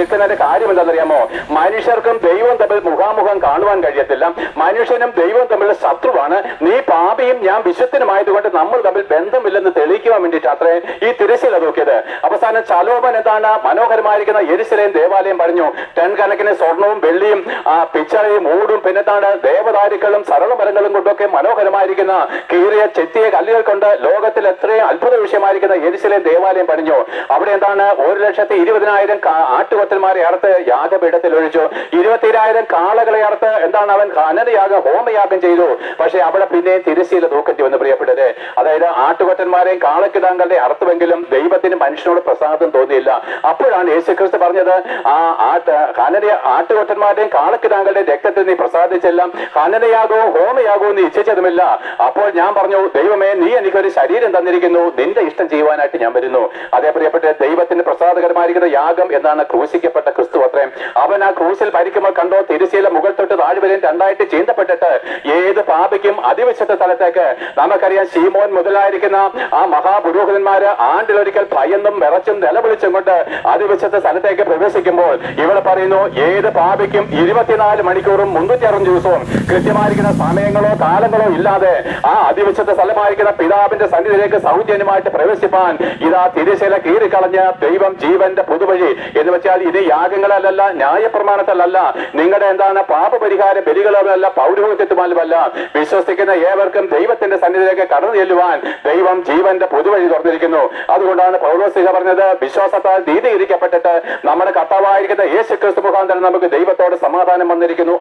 നിൽക്കുന്നതിന്റെ കാര്യം എന്താണെന്നറിയാമോ? മനുഷ്യർക്കും ദൈവവും തമ്മിൽ മുഖാമുഖം കാണുവാൻ കഴിയത്തില്ല. മനുഷ്യനും ദൈവവും തമ്മിൽ ശത്രുവാണ്. നീ പാപിയും ഞാൻ വിശുദ്ധനുമായതുകൊണ്ട് നമ്മൾ തമ്മിൽ ബന്ധമില്ലെന്ന് തെളിയിക്കുവാൻ വേണ്ടിയിട്ട് അത്രേ ഈ തിരശ്ശീല തൂക്കിയത്. അവസാനം ശലോമോൻ എന്താണ് മനോഹരമായിരിക്കുന്ന യെരൂശലേം ദേവാലയം പറഞ്ഞു. ടൺ കണക്കിന് സ്വർണവും വെള്ളിയും പിച്ചളയും ഊടും പിന്നെന്താണ് ദേവദാരുക്കളും സരളമരങ്ങളും കൊണ്ടൊക്കെ മനോഹരമായിരിക്കുന്ന കീറിയ ചെത്തിയ കല്ലുകൾ കൊണ്ട് ലോകത്തിൽ എത്രയും അത്ഭുത വിഷയമായിരിക്കുന്ന യെരൂശലേം ദേവാലയം പണിഞ്ഞു. അവിടെ എന്താണ് 1,20,000 ആട്ടുകൊറ്റന്മാരെ അറുത്ത് യാഗപീഠത്തിൽ ഒഴിച്ചു. 20,000 കാളകളെ അറുത്ത് എന്താണ് അവൻ ഹനനയാഗം ഹോമയാഗം ചെയ്തു. പക്ഷെ അവിടെ പിന്നെ തിരശ്ശീല തൂക്കേണ്ടി വന്നു പ്രിയപ്പെട്ടത്. അതായത് ആട്ടുകൊറ്റന്മാരെയും കാളക്കിടാങ്കളുടെ അർത്ഥമെങ്കിലും ദൈവത്തിന് മനുഷ്യനോട് പ്രസാദം തോന്നിയില്ല. അപ്പോഴാണ് യേശുക്രിസ്തു പറഞ്ഞത്, ആട്ടുകൊറ്റന്മാരുടെയും കാളക്കിടാങ്കളുടെയും രക്തത്തിൽ നീ പ്രസാദിച്ചെല്ലാം ഹനനയാകവും ഹോമയാകവും നീ ഇച്ഛിച്ചതുമില്ല. അപ്പോൾ ഞാൻ പറഞ്ഞു, ദൈവമേ, നീ എനിക്കൊരു ശരീരം തന്നിരിക്കുന്നു, നിന്റെ ഇഷ്ടം ചെയ്യുവാനായിട്ട് ഞാൻ വരുന്നു. അതേ പ്രിയപ്പെട്ട ദൈവത്തിന് പ്രസാദകരമായിരിക്കുന്ന യാഗം എന്നാണ് ക്രൂശിക്കപ്പെട്ട ക്രിസ്തു അത്രയും. അവൻ ആ ക്രൂശിൽ ഭരിക്കുമ്പോൾ കണ്ടോ, തിരശ്ശീല മുകൾ തൊട്ട് താഴ്വരയും രണ്ടായിട്ട് ചീന്തപ്പെട്ടിട്ട് ഏത് പാപിക്കും അതിവിശുദ്ധ സ്ഥലത്തേക്ക്, നമുക്കറിയാം ശീമോൻ മുതലായിരിക്കുന്ന ആ മഹാപുരോഹിതന്മാര് ആണ്ടിലൊരിക്കൽ ഭയന്നും വിറച്ചും നിലവിളിച്ചും കൊണ്ട് അതിവിശുദ്ധ സ്ഥലത്തേക്ക് പ്രവേശിക്കുമ്പോൾ ഇവിടെ പറയുന്നു, ഏത് പാപിക്കും 24 മണിക്കൂറും 360 ദിവസവും കൃത്യമായിരിക്കുന്ന സമയങ്ങളോ കാലങ്ങളോ ഇല്ലാതെ ആ അതിവിശുദ്ധ സ്ഥലമായിരിക്കുന്ന പിതാവിന്റെ സന്നിധിയിലേക്ക് സൗജന്യമായിട്ട് പ്രവേശിപ്പാൻ ഇതാ തിരശ്ശീല കീറിക്കളഞ്ഞ് ദൈവം ജീവന്റെ പുതുവഴി എന്ന് വെച്ചാൽ ഇത് യാഗങ്ങളല്ല, ന്യായപ്രമാണത്തിലല്ല, നിങ്ങളുടെ എന്താണ് പാപപരിഹാര ബലികളല്ല, പൗരോഹിത്യത്തുമാലുമല്ല, വിശ്വസിക്കുന്ന ഏവർക്കും ദൈവത്തിന്റെ സന്നിധിയിലേക്ക് കടന്നു ചെല്ലുവാൻ ദൈവം ജീവന്റെ പുതുവഴി തുറന്നിരിക്കുന്നു. അതുകൊണ്ടാണ് പൗലോസ് പറഞ്ഞത്, വിശ്വാസത്താൽ നീതീകരിക്കപ്പെട്ടിട്ട് നമ്മുടെ കർത്താവായിരിക്കുന്ന യേശുക്രിസ്തു മുഖാന്തരം നമുക്ക് ദൈവത്തോട് സമാധാനം വന്നിരിക്കുന്നു.